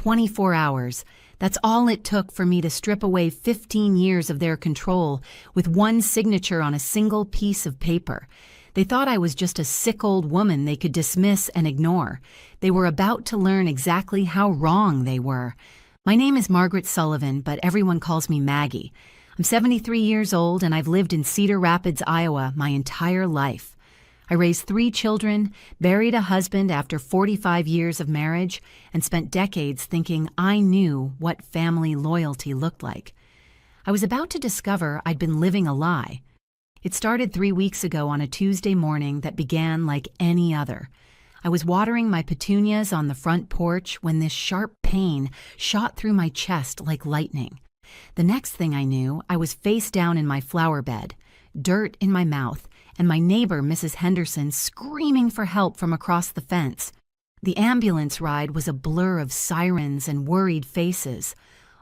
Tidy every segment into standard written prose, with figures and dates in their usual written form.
24 hours. That's all it took for me to strip away 15 years of their control with one signature on a single piece of paper. They thought I was just a sick old woman they could dismiss and ignore. They were about to learn exactly how wrong they were. My name is Margaret Sullivan, but everyone calls me Maggie. I'm 73 years old and I've lived in Cedar Rapids, Iowa my entire life. I raised 3 children, buried a husband after 45 years of marriage, and spent decades thinking I knew what family loyalty looked like. I was about to discover I'd been living a lie. It started 3 weeks ago on a Tuesday morning that began like any other. I was watering my petunias on the front porch when this sharp pain shot through my chest like lightning. The next thing I knew, I was face down in my flower bed, dirt in my mouth, and my neighbor, Mrs. Henderson, screaming for help from across the fence. The ambulance ride was a blur of sirens and worried faces.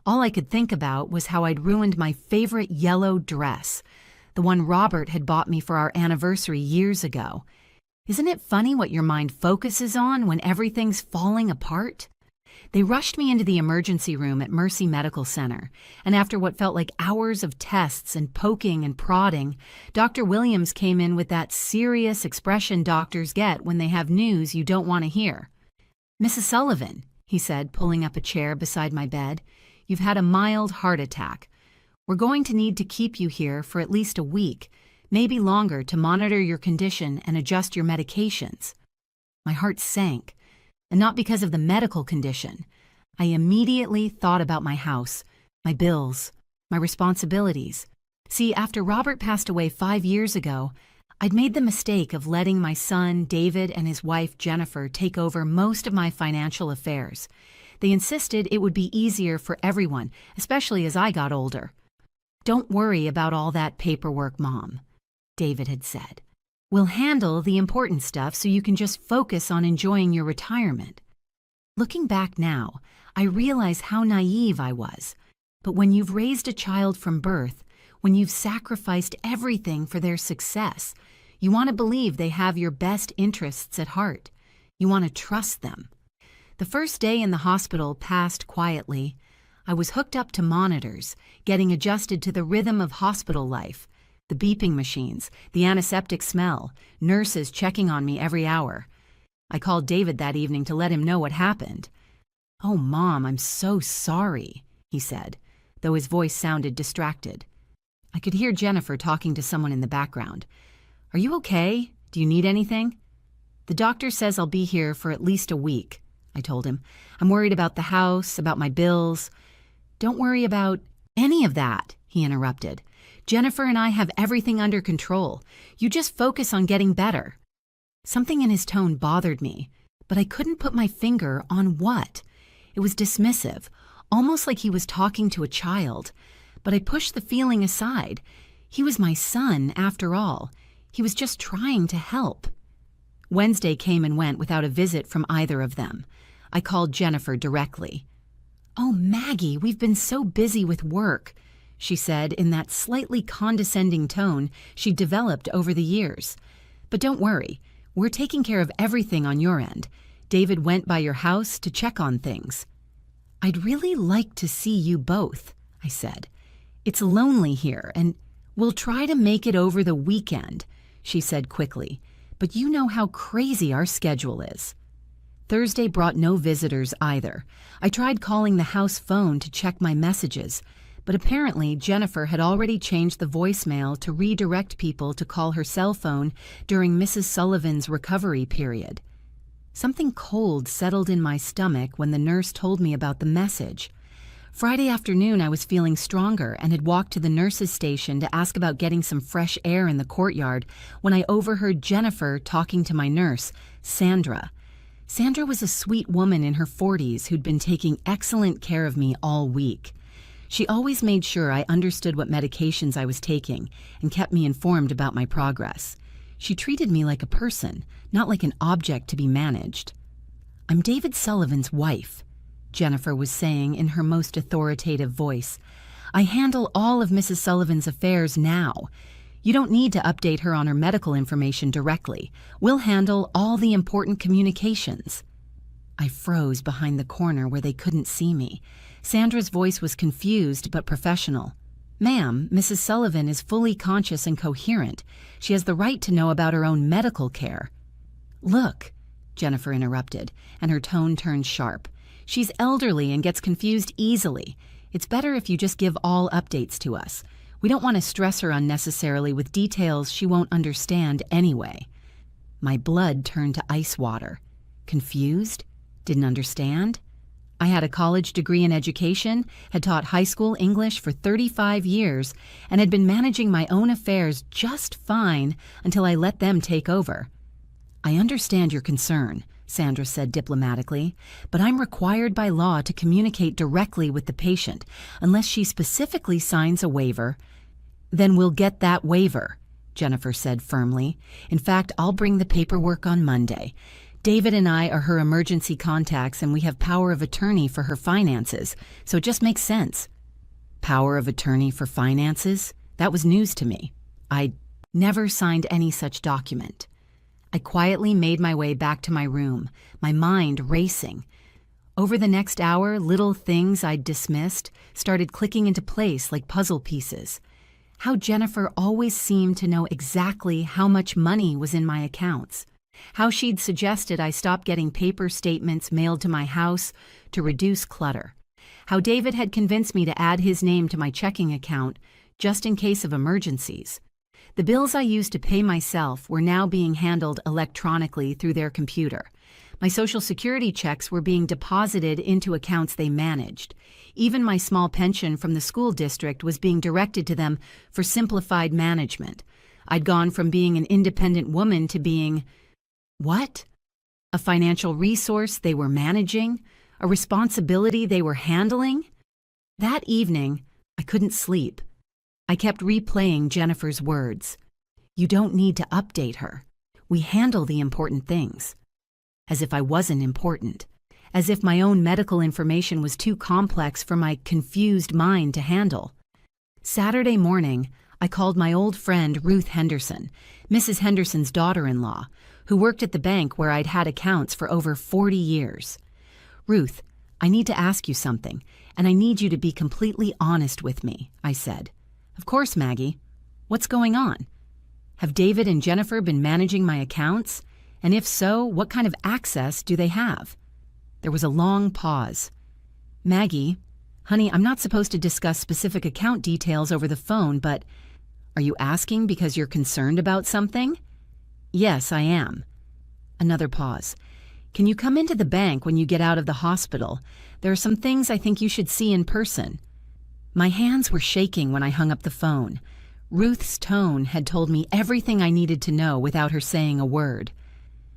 All I could think about was how I'd ruined my favorite yellow dress, the one Robert had bought me for our anniversary years ago. Isn't it funny what your mind focuses on when everything's falling apart? They rushed me into the emergency room at Mercy Medical Center, and after what felt like hours of tests and poking and prodding, Dr. Williams came in with that serious expression doctors get when they have news you don't want to hear. "Mrs. Sullivan," he said, pulling up a chair beside my bed, "you've had a mild heart attack. We're going to need to keep you here for at least a week, maybe longer, to monitor your condition and adjust your medications." My heart sank. And not because of the medical condition. I immediately thought about my house, my bills, my responsibilities. See, after Robert passed away 5 years ago, I'd made the mistake of letting my son, David, and his wife, Jennifer, take over most of my financial affairs. They insisted it would be easier for everyone, especially as I got older. "Don't worry about all that paperwork, Mom," David had said. "We'll handle the important stuff so you can just focus on enjoying your retirement." Looking back now, I realize how naive I was. But when you've raised a child from birth, when you've sacrificed everything for their success, you want to believe they have your best interests at heart. You want to trust them. The first day in the hospital passed quietly. I was hooked up to monitors, getting adjusted to the rhythm of hospital life. The beeping machines, the antiseptic smell, nurses checking on me every hour. I called David that evening to let him know what happened. "Oh, Mom, I'm so sorry," he said, though his voice sounded distracted. I could hear Jennifer talking to someone in the background. "Are you okay? Do you need anything?" "The doctor says I'll be here for at least a week," I told him. "I'm worried about the house, about my bills." "Don't worry about any of that," he interrupted. "Jennifer and I have everything under control. You just focus on getting better." Something in his tone bothered me, but I couldn't put my finger on what. It was dismissive, almost like he was talking to a child. But I pushed the feeling aside. He was my son, after all. He was just trying to help. Wednesday came and went without a visit from either of them. I called Jennifer directly. "Oh, Maggie, we've been so busy with work," she said in that slightly condescending tone she'd developed over the years. "But don't worry, we're taking care of everything on your end. David went by your house to check on things." "I'd really like to see you both," I said. "It's lonely here, and we'll try to make it over the weekend," she said quickly. "But you know how crazy our schedule is." Thursday brought no visitors either. I tried calling the house phone to check my messages, but apparently Jennifer had already changed the voicemail to redirect people to call her cell phone during Mrs. Sullivan's recovery period. Something cold settled in my stomach when the nurse told me about the message. Friday afternoon I was feeling stronger and had walked to the nurse's station to ask about getting some fresh air in the courtyard when I overheard Jennifer talking to my nurse, Sandra. Sandra was a sweet woman in her 40s who'd been taking excellent care of me all week. She always made sure I understood what medications I was taking and kept me informed about my progress. She treated me like a person, not like an object to be managed. "I'm David Sullivan's wife," Jennifer was saying in her most authoritative voice. "I handle all of Mrs. Sullivan's affairs now. You don't need to update her on her medical information directly. We'll handle all the important communications." I froze behind the corner where they couldn't see me. Sandra's voice was confused but professional. "Ma'am, Mrs. Sullivan is fully conscious and coherent. She has the right to know about her own medical care." "Look," Jennifer interrupted, and her tone turned sharp. "She's elderly and gets confused easily. It's better if you just give all updates to us. We don't want to stress her unnecessarily with details she won't understand anyway." My blood turned to ice water. Confused? Didn't understand? I had a college degree in education, had taught high school English for 35 years, and had been managing my own affairs just fine until I let them take over. "I understand your concern," Sandra said diplomatically, "but I'm required by law to communicate directly with the patient unless she specifically signs a waiver." "Then we'll get that waiver," Jennifer said firmly. "In fact, I'll bring the paperwork on Monday. David and I are her emergency contacts, and we have power of attorney for her finances, so it just makes sense." Power of attorney for finances? That was news to me. I'd never signed any such document. I quietly made my way back to my room, my mind racing. Over the next hour, little things I'd dismissed started clicking into place like puzzle pieces. How Jennifer always seemed to know exactly how much money was in my accounts. How she'd suggested I stop getting paper statements mailed to my house to reduce clutter. How David had convinced me to add his name to my checking account just in case of emergencies. The bills I used to pay myself were now being handled electronically through their computer. My Social Security checks were being deposited into accounts they managed. Even my small pension from the school district was being directed to them for simplified management. I'd gone from being an independent woman to being... what? A financial resource they were managing? A responsibility they were handling? That evening, I couldn't sleep. I kept replaying Jennifer's words. "You don't need to update her. We handle the important things." As if I wasn't important. As if my own medical information was too complex for my confused mind to handle. Saturday morning, I called my old friend Ruth Henderson, Mrs. Henderson's daughter-in-law, who worked at the bank where I'd had accounts for over 40 years. "Ruth, I need to ask you something, and I need you to be completely honest with me," I said. "Of course, Maggie. What's going on? Have David and Jennifer been managing my accounts? And if so, what kind of access do they have?" There was a long pause. "Maggie, honey, I'm not supposed to discuss specific account details over the phone, but are you asking because you're concerned about something?" "Yes, I am." Another pause. "Can you come into the bank when you get out of the hospital? There are some things I think you should see in person." My hands were shaking when I hung up the phone. Ruth's tone had told me everything I needed to know without her saying a word.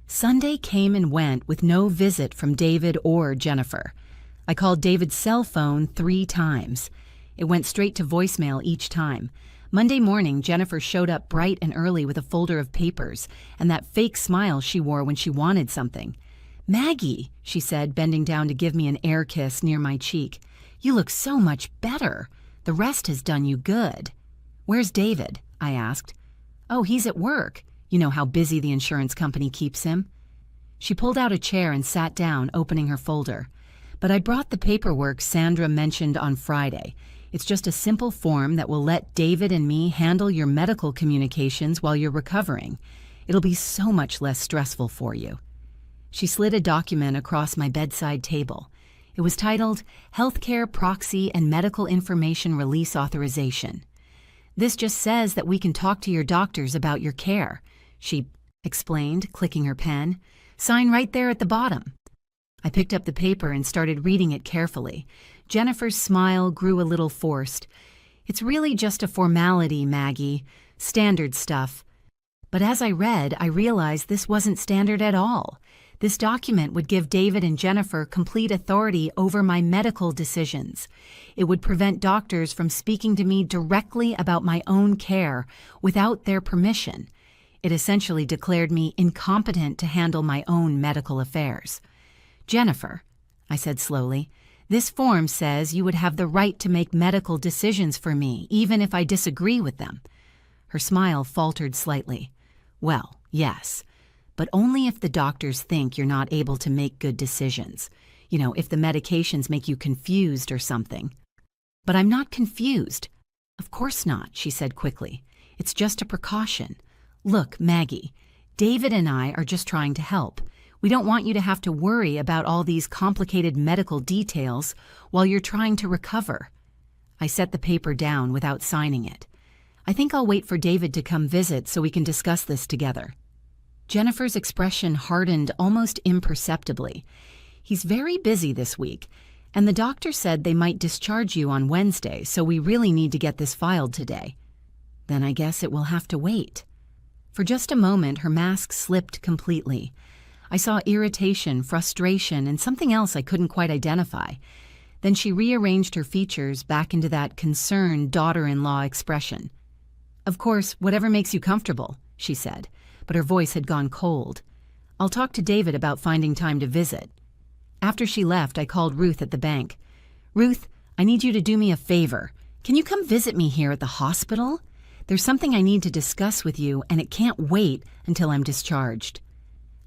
Sunday came and went with no visit from David or Jennifer. I called David's cell phone 3 times. It went straight to voicemail each time. Monday morning, Jennifer showed up bright and early with a folder of papers and that fake smile she wore when she wanted something. "Maggie," she said, bending down to give me an air kiss near my cheek, "you look so much better. The rest has done you good." "Where's David?" I asked. "Oh, he's at work. You know how busy the insurance company keeps him." She pulled out a chair and sat down, opening her folder. "But I brought the paperwork Sandra mentioned on Friday. It's just a simple form that will let David and me handle your medical communications while you're recovering. It'll be so much less stressful for you." She slid a document across my bedside table. It was titled Healthcare Proxy and Medical Information Release Authorization. "This just says that we can talk to your doctors about your care," she explained, clicking her pen. "Sign right there at the bottom." I picked up the paper and started reading it carefully. Jennifer's smile grew a little forced. "It's really just a formality, Maggie. Standard stuff." But as I read, I realized this wasn't standard at all. This document would give David and Jennifer complete authority over my medical decisions. It would prevent doctors from speaking to me directly about my own care without their permission. It essentially declared me incompetent to handle my own medical affairs. "Jennifer," I said slowly, "this form says you would have the right to make medical decisions for me, even if I disagree with them." Her smile faltered slightly. "Well, yes. but only if the doctors think you're not able to make good decisions. If the medications make you confused or something. But I'm not confused. Of course not, she said quickly. It's just a precaution. Look, Maggie, David and I are just trying to help. We don't want you to have to worry about all these complicated medical details while you're trying to recover. I set the paper down without signing it. I think I'll wait for David to come visit so we can discuss this together. Jennifer's expression hardened almost imperceptibly. He's very busy this week, and the doctor said they might discharge you on Wednesday, so we really need to get this filed today. Then I guess it will have to wait. For just a moment, her mask slipped completely. I saw irritation, frustration, and something else I couldn't quite identify. Then she rearranged her features back into that concerned daughter-in-law expression. Of course, whatever makes you comfortable, she said, but her voice had gone cold. I'll talk to David about finding time to visit. After she left, I called Ruth at the bank. Ruth, I need you to do me a favor. Can you come visit me here at the hospital? There's something I need to discuss with you, and it can't wait until I'm discharged.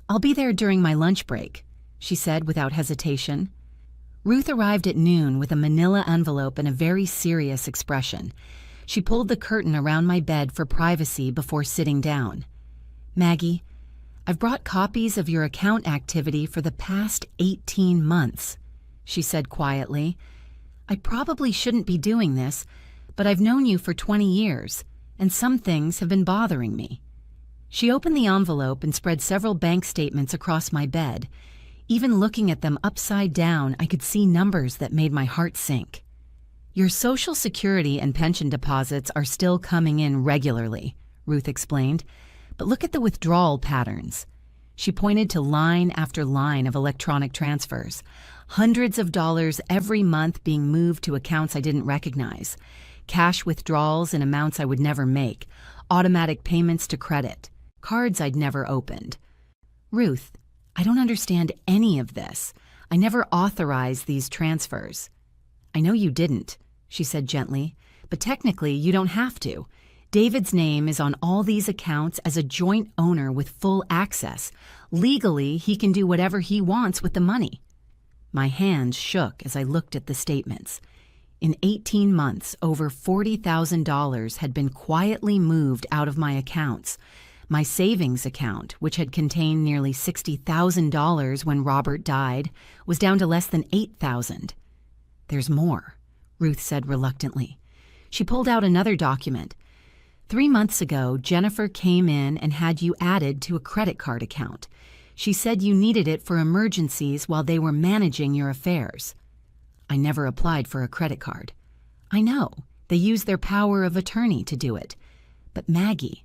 I'll be there during my lunch break, she said without hesitation. Ruth arrived at noon with a manila envelope and a very serious expression. She pulled the curtain around my bed for privacy before sitting down. Maggie, I've brought copies of your account activity for the past 18 months, she said quietly. I probably shouldn't be doing this, but I've known you for 20 years, and some things have been bothering me. She opened the envelope and spread several bank statements across my bed. Even looking at them upside down, I could see numbers that made my heart sink. Your Social Security and pension deposits are still coming in regularly, Ruth explained, but look at the withdrawal patterns. She pointed to line after line of electronic transfers, hundreds of dollars every month being moved to accounts I didn't recognize, cash withdrawals in amounts I would never make, automatic payments to credit, cards I'd never opened. Ruth, I don't understand any of this. I never authorized these transfers. I know you didn't, she said gently, but technically you don't have to. David's name is on all these accounts as a joint owner with full access. Legally, he can do whatever he wants with the money. My hands shook as I looked at the statements. In 18 months, over $40,000 had been quietly moved out of my accounts. My savings account, which had contained nearly $60,000 when Robert died, was down to less than $8,000. There's more, Ruth said reluctantly. She pulled out another document. 3 months ago, Jennifer came in and had you added to a credit card account. She said you needed it for emergencies while they were managing your affairs. I never applied for a credit card. I know, they use their power of attorney to do it. But Maggie,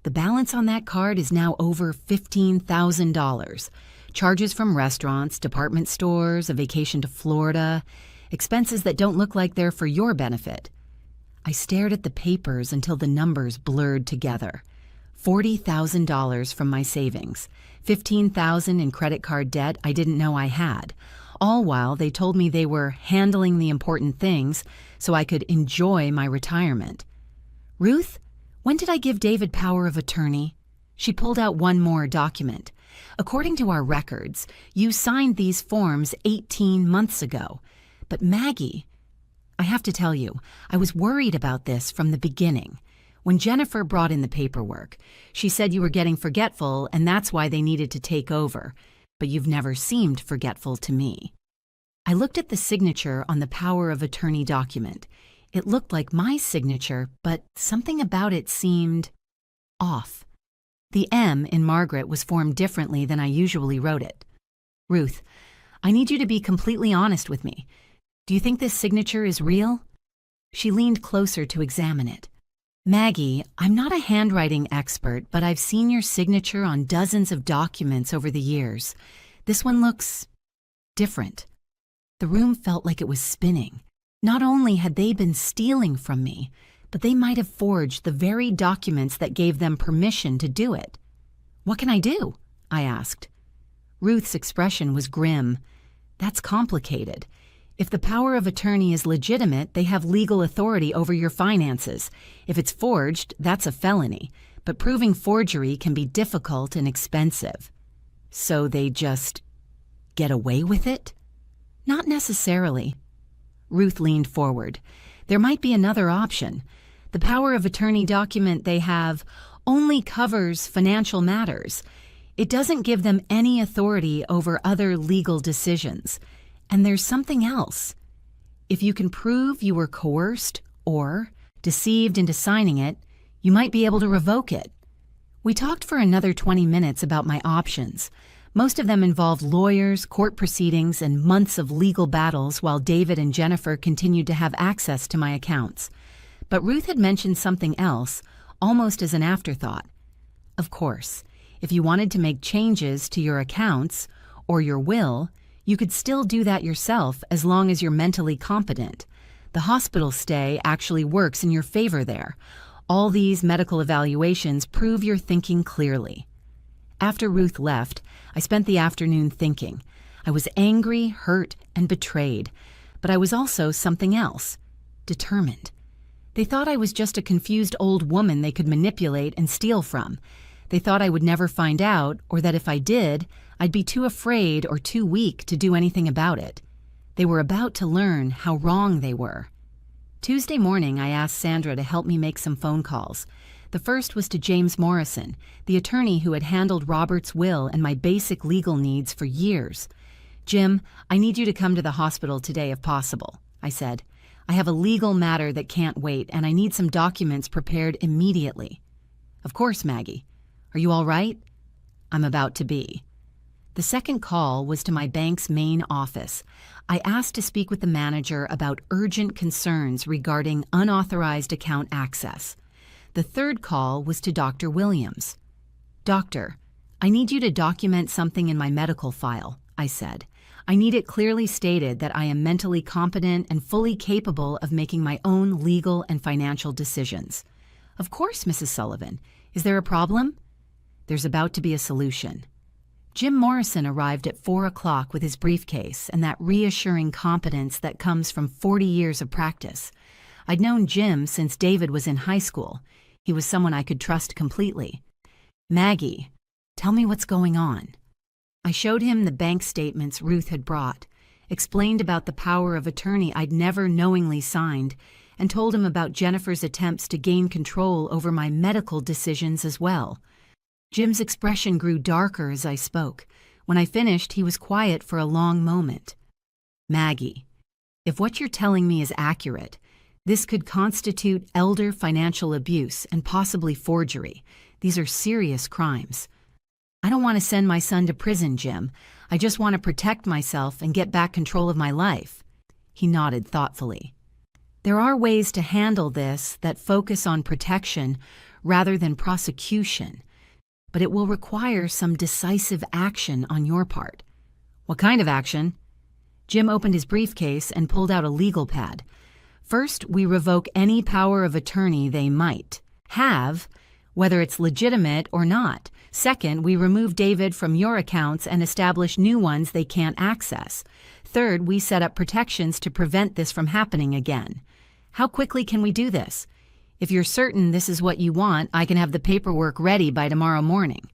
the balance on that card is now over $15,000. Charges from restaurants, department stores, a vacation to Florida, expenses that don't look like they're for your benefit. I stared at the papers until the numbers blurred together. $40,000 from my savings, $15,000 in credit card debt I didn't know I had, all while they told me they were handling the important things so I could enjoy my retirement. Ruth, when did I give David power of attorney? She pulled out one more document. According to our records, you signed these forms 18 months ago. But Maggie, I have to tell you, I was worried about this from the beginning. When Jennifer brought in the paperwork, she said you were getting forgetful and that's why they needed to take over. But you've never seemed forgetful to me. I looked at the signature on the power of attorney document. It looked like my signature, but something about it seemed off. The M in Margaret was formed differently than I usually wrote it. Ruth, I need you to be completely honest with me. Do you think this signature is real? She leaned closer to examine it. Maggie, I'm not a handwriting expert, but I've seen your signature on dozens of documents over the years. This one looks different. The room felt like it was spinning. Not only had they been stealing from me, but they might have forged the very documents that gave them permission to do it. What can I do? I asked. Ruth's expression was grim. That's complicated. If the power of attorney is legitimate, they have legal authority over your finances. If it's forged, that's a felony. but proving forgery can be difficult and expensive. So they just get away with it? Not necessarily. Ruth leaned forward. There might be another option. The power of attorney document they have only covers financial matters. It doesn't give them any authority over other legal decisions. And there's something else. If you can prove you were coerced or deceived into signing it, you might be able to revoke it. We talked for another 20 minutes about my options. Most of them involved lawyers, court proceedings, and months of legal battles while David and Jennifer continued to have access to my accounts. But Ruth had mentioned something else, almost as an afterthought. Of course, if you wanted to make changes to your accounts or your will, you could still do that yourself as long as you're mentally competent. The hospital stay actually works in your favor there. All these medical evaluations prove you're thinking clearly. After Ruth left, I spent the afternoon thinking. I was angry, hurt, and betrayed, but I was also something else, determined. They thought I was just a confused old woman they could manipulate and steal from. They thought I would never find out, or that if I did, I'd be too afraid or too weak to do anything about it. They were about to learn how wrong they were. Tuesday morning, I asked Sandra to help me make some phone calls. The first was to James Morrison, the attorney who had handled Robert's will and my basic legal needs for years. "Jim, I need you to come to the hospital today if possible," I said. "I have a legal matter that can't wait, and I need some documents prepared immediately." "Of course, Maggie. Are you all right?" "I'm about to be." The second call was to my bank's main office. I asked to speak with the manager about urgent concerns regarding unauthorized account access. The third call was to Dr. Williams. "Doctor, I need you to document something in my medical file," I said. "I need it clearly stated that I am mentally competent and fully capable of making my own legal and financial decisions." "Of course, Mrs. Sullivan. Is there a problem?" "There's about to be a solution." Jim Morrison arrived at 4 o'clock with his briefcase and that reassuring competence that comes from 40 years of practice. I'd known Jim since David was in high school. He was someone I could trust completely. "Maggie, tell me what's going on." I showed him the bank statements Ruth had brought, explained about the power of attorney I'd never knowingly signed, and told him about Jennifer's attempts to gain control over my medical decisions as well. Jim's expression grew darker as I spoke. When I finished, he was quiet for a long moment. "Maggie, if what you're telling me is accurate, this could constitute elder financial abuse and possibly forgery. These are serious crimes." "I don't want to send my son to prison, Jim. I just want to protect myself and get back control of my life." He nodded thoughtfully. "There are ways to handle this that focus on protection rather than prosecution, but it will require some decisive action on your part." "What kind of action?" Jim opened his briefcase and pulled out a legal pad. "First, we revoke any power of attorney they might have, whether it's legitimate or not. Second, we remove David from your accounts and establish new ones they can't access. Third, we set up protections to prevent this from happening again. How quickly can we do this? If you're certain this is what you want, I can have the paperwork ready by tomorrow morning."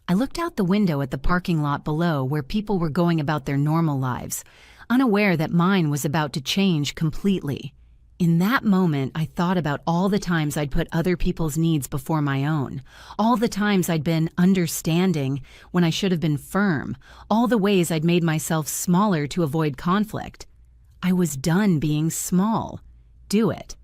I looked out the window at the parking lot below where people were going about their normal lives, unaware that mine was about to change completely. In that moment, I thought about all the times I'd put other people's needs before my own, all the times I'd been understanding when I should have been firm, all the ways I'd made myself smaller to avoid conflict. I was done being small. Do it.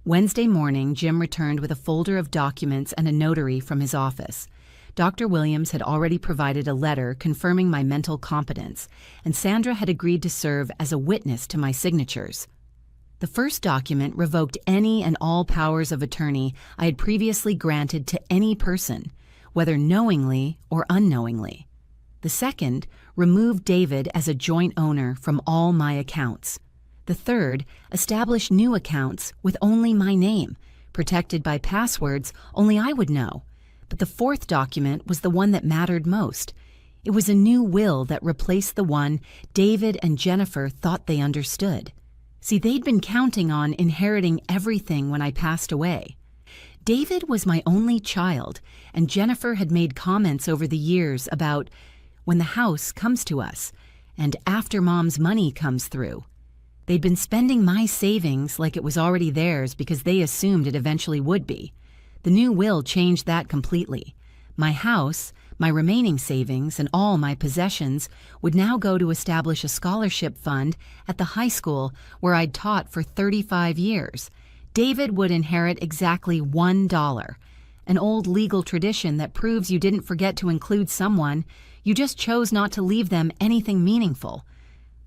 Wednesday morning, Jim returned with a folder of documents and a notary from his office. Dr. Williams had already provided a letter confirming my mental competence, and Sandra had agreed to serve as a witness to my signatures. The first document revoked any and all powers of attorney I had previously granted to any person, whether knowingly or unknowingly. The second removed David as a joint owner from all my accounts. The third established new accounts with only my name, protected by passwords only I would know. But the fourth document was the one that mattered most. It was a new will that replaced the one David and Jennifer thought they understood. See, they'd been counting on inheriting everything when I passed away. David was my only child, and Jennifer had made comments over the years about when the house comes to us and after Mom's money comes through. They'd been spending my savings like it was already theirs because they assumed it eventually would be. The new will changed that completely. My house, my remaining savings, and all my possessions would now go to establish a scholarship fund at the high school where I'd taught for 35 years. David would inherit exactly $1, an old legal tradition that proves you didn't forget to include someone, you just chose not to leave them anything meaningful.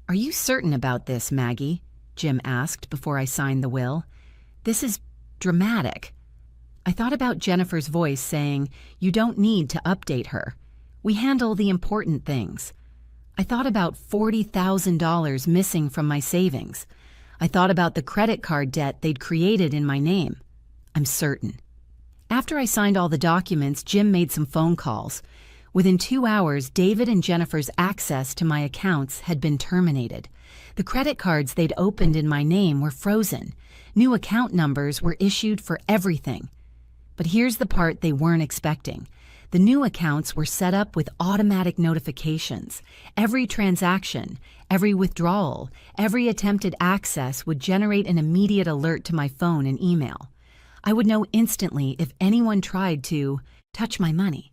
"Are you certain about this, Maggie?" Jim asked before I signed the will. "This is dramatic." I thought about Jennifer's voice saying, "You don't need to update her. We handle the important things." I thought about $40,000 missing from my savings. I thought about the credit card debt they'd created in my name. "I'm certain." After I signed all the documents, Jim made some phone calls. Within 2 hours, David and Jennifer's access to my accounts had been terminated. The credit cards they'd opened in my name were frozen. New account numbers were issued for everything. But here's the part they weren't expecting. The new accounts were set up with automatic notifications. Every transaction, every withdrawal, every attempted access would generate an immediate alert to my phone and email. I would know instantly if anyone tried to touch my money.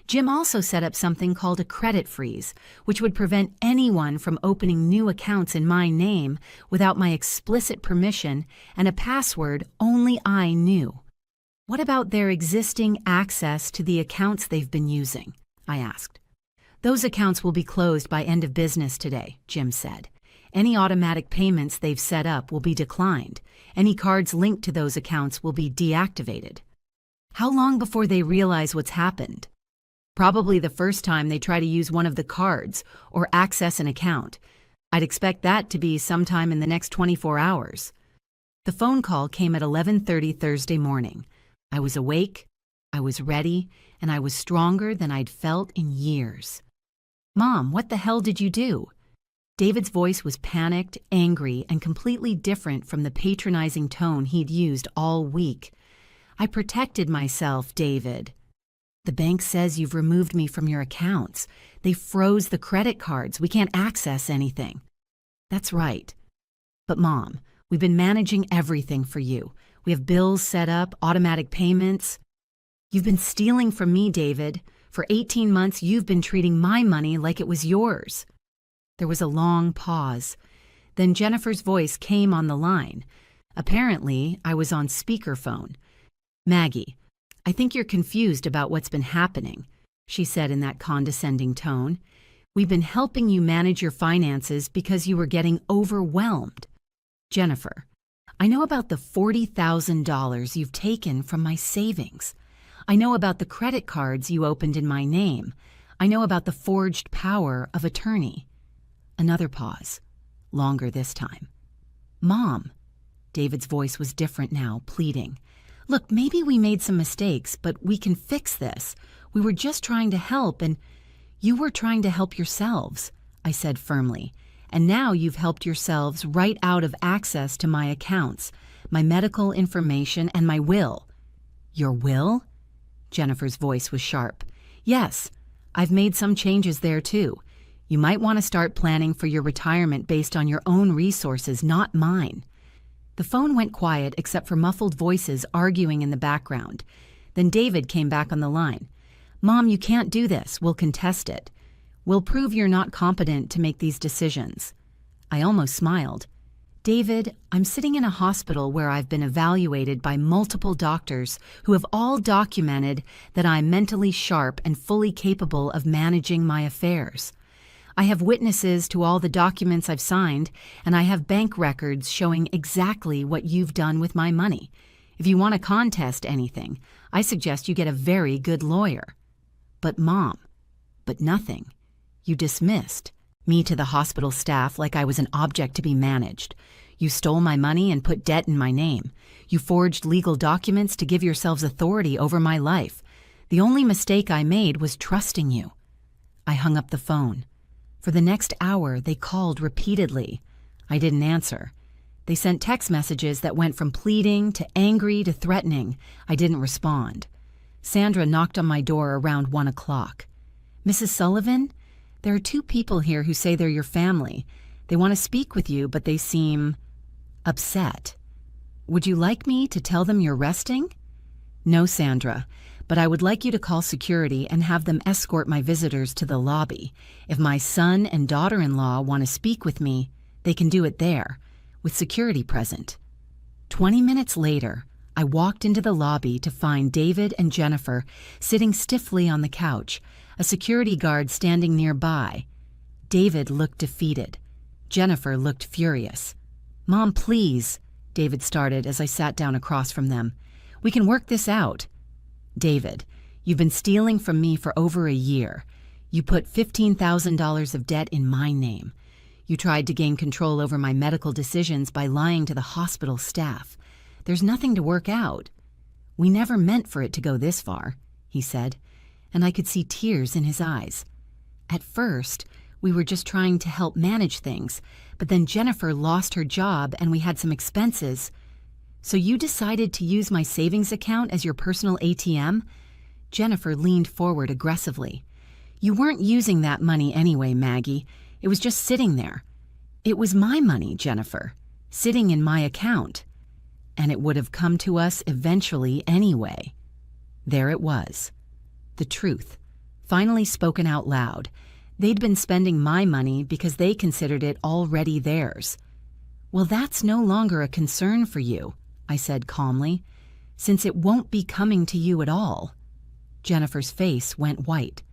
Jim also set up something called a credit freeze, which would prevent anyone from opening new accounts in my name without my explicit permission and a password only I knew. "What about their existing access to the accounts they've been using?" I asked. "Those accounts will be closed by end of business today," Jim said. "Any automatic payments they've set up will be declined. Any cards linked to those accounts will be deactivated." "How long before they realize what's happened?" "Probably the first time they try to use one of the cards or access an account. I'd expect that to be sometime in the next 24 hours. The phone call came at 11:30 Thursday morning. I was awake, I was ready, and I was stronger than I'd felt in years. "Mom, what the hell did you do?" David's voice was panicked, angry, and completely different from the patronizing tone he'd used all week. "I protected myself, David." "The bank says you've removed me from your accounts. They froze the credit cards. We can't access anything." "That's right. But Mom, we've been managing everything for you. We have bills set up, automatic payments." "You've been stealing from me, David. For 18 months, you've been treating my money like it was yours." There was a long pause. Then Jennifer's voice came on the line. Apparently, I was on speakerphone. "Maggie, I think you're confused about what's been happening," she said in that condescending tone. "We've been helping you manage your finances because you were getting overwhelmed. Jennifer, I know about the $40,000 you've taken from my savings. I know about the credit cards you opened in my name. I know about the forged power of attorney." Another pause, longer this time. "Mom," David's voice was different now, pleading. "Look, maybe we made some mistakes, but we can fix this. We were just trying to help, and you were trying to help yourselves," I said firmly. "And now you've helped yourselves right out of access to my accounts, my medical information, and my will." "Your will?" Jennifer's voice was sharp. "Yes, I've made some changes there too. You might want to start planning for your retirement based on your own resources, not mine." The phone went quiet except for muffled voices arguing in the background. Then David came back on the line. "Mom, you can't do this. We'll contest it. We'll prove you're not competent to make these decisions." I almost smiled. "David, I'm sitting in a hospital where I've been evaluated by multiple doctors who have all documented that I'm mentally sharp and fully capable of managing my affairs. I have witnesses to all the documents I've signed, and I have bank records showing exactly what you've done with my money. If you want to contest anything, I suggest you get a very good lawyer." "But Mom," "But nothing. You dismissed me to the hospital staff like I was an object to be managed. You stole my money and put debt in my name. You forged legal documents to give yourselves authority over my life. The only mistake I made was trusting you." I hung up the phone. For the next hour, they called repeatedly. I didn't answer. They sent text messages that went from pleading to angry to threatening. I didn't respond. Sandra knocked on my door around 1 o'clock. "Mrs. Sullivan, there are 2 people here who say they're your family. They want to speak with you, but they seem upset. Would you like me to tell them you're resting?" "No, Sandra, but I would like you to call security and have them escort my visitors to the lobby. If my son and daughter-in-law want to speak with me, they can do it there, with security present." 20 minutes later, I walked into the lobby to find David and Jennifer sitting stiffly on the couch, a security guard standing nearby. David looked defeated. Jennifer looked furious. "Mom, please," David started as I sat down across from them. "We can work this out." "David, you've been stealing from me for over a year. You put $15,000 of debt in my name. You tried to gain control over my medical decisions by lying to the hospital staff. There's nothing to work out." "We never meant for it to go this far," he said, and I could see tears in his eyes. "At first, we were just trying to help manage things, but then Jennifer lost her job and we had some expenses. So you decided to use my savings account as your personal ATM?" Jennifer leaned forward aggressively. "You weren't using that money anyway, Maggie. It was just sitting there." "It was my money, Jennifer, sitting in my account. And it would have come to us eventually anyway." There it was. The truth, finally spoken out loud. They'd been spending my money because they considered it already theirs. "Well, that's no longer a concern for you," I said calmly, "since it won't be coming to you at all." Jennifer's face went white.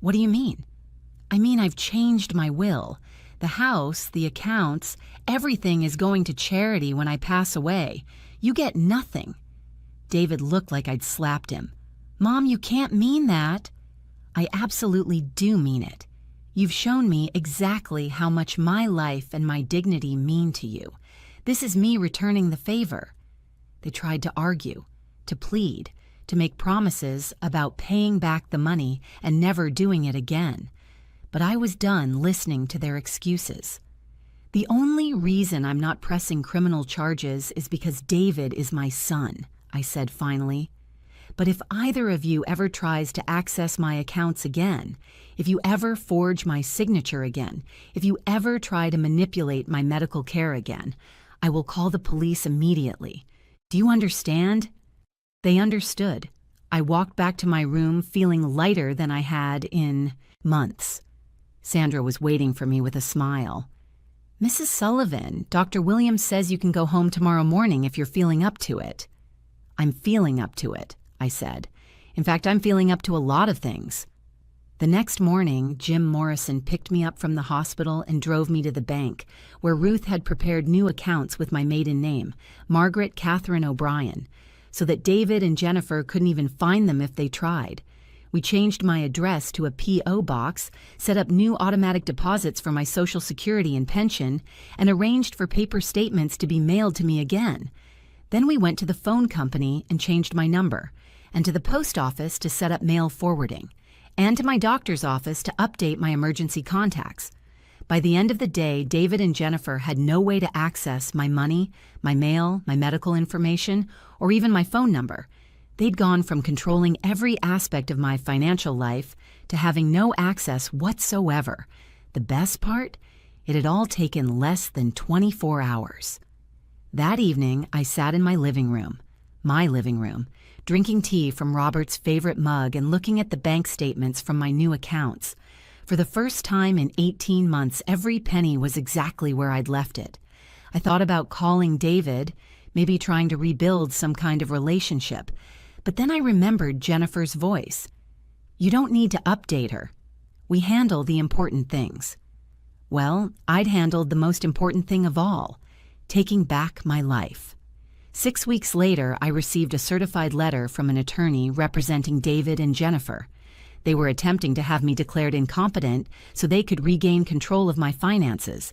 "What do you mean?" "I mean, I've changed my will. The house, the accounts, everything is going to charity when I pass away. You get nothing." David looked like I'd slapped him. "Mom, you can't mean that." "I absolutely do mean it. You've shown me exactly how much my life and my dignity mean to you. This is me returning the favor." They tried to argue, to plead, to make promises about paying back the money and never doing it again. But I was done listening to their excuses. "The only reason I'm not pressing criminal charges is because David is my son," I said finally. "But if either of you ever tries to access my accounts again, if you ever forge my signature again, if you ever try to manipulate my medical care again, I will call the police immediately. Do you understand?" They understood. I walked back to my room feeling lighter than I had in months. Sandra was waiting for me with a smile. "Mrs. Sullivan, Dr. Williams says you can go home tomorrow morning if you're feeling up to it." "I'm feeling up to it," I said. "In fact, I'm feeling up to a lot of things." The next morning, Jim Morrison picked me up from the hospital and drove me to the bank, where Ruth had prepared new accounts with my maiden name, Margaret Catherine O'Brien, so that David and Jennifer couldn't even find them if they tried. We changed my address to a P.O. box, set up new automatic deposits for my Social Security and pension, and arranged for paper statements to be mailed to me again. Then we went to the phone company and changed my number, and to the post office to set up mail forwarding, and to my doctor's office to update my emergency contacts. By the end of the day, David and Jennifer had no way to access my money, my mail, my medical information, or even my phone number. They'd gone from controlling every aspect of my financial life to having no access whatsoever. The best part? It had all taken less than 24 hours. That evening, I sat in my living room, drinking tea from Robert's favorite mug and looking at the bank statements from my new accounts. For the first time in 18 months, every penny was exactly where I'd left it. I thought about calling David, maybe trying to rebuild some kind of relationship. But then I remembered Jennifer's voice. "You don't need to update her. We handle the important things." Well, I'd handled the most important thing of all, taking back my life. 6 weeks later, I received a certified letter from an attorney representing David and Jennifer. They were attempting to have me declared incompetent so they could regain control of my finances.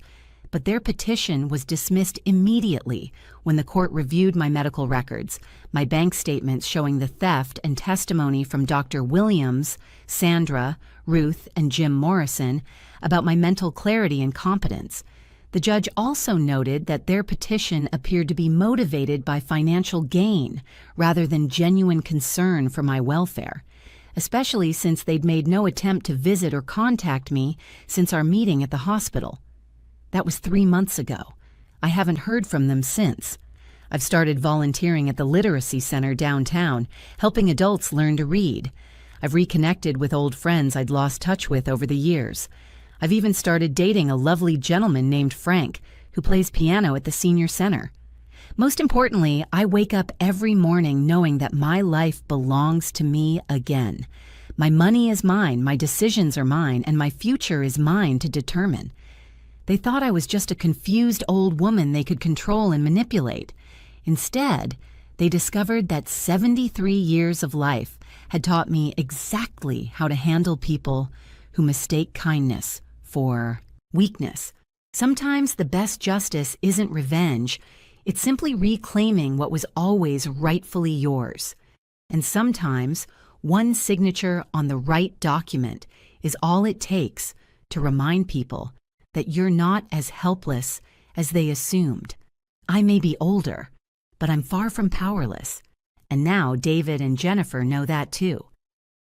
But their petition was dismissed immediately when the court reviewed my medical records, my bank statements showing the theft and testimony from Dr. Williams, Sandra, Ruth, and Jim Morrison about my mental clarity and competence. The judge also noted that their petition appeared to be motivated by financial gain rather than genuine concern for my welfare, especially since they'd made no attempt to visit or contact me since our meeting at the hospital. That was 3 months ago. I haven't heard from them since. I've started volunteering at the literacy center downtown, helping adults learn to read. I've reconnected with old friends I'd lost touch with over the years. I've even started dating a lovely gentleman named Frank, who plays piano at the senior center. Most importantly, I wake up every morning knowing that my life belongs to me again. My money is mine, my decisions are mine, and my future is mine to determine. They thought I was just a confused old woman they could control and manipulate. Instead, they discovered that 73 years of life had taught me exactly how to handle people who mistake kindness for weakness. Sometimes the best justice isn't revenge, it's simply reclaiming what was always rightfully yours. And sometimes one signature on the right document is all it takes to remind people that you're not as helpless as they assumed. I may be older, but I'm far from powerless. And now David and Jennifer know that too.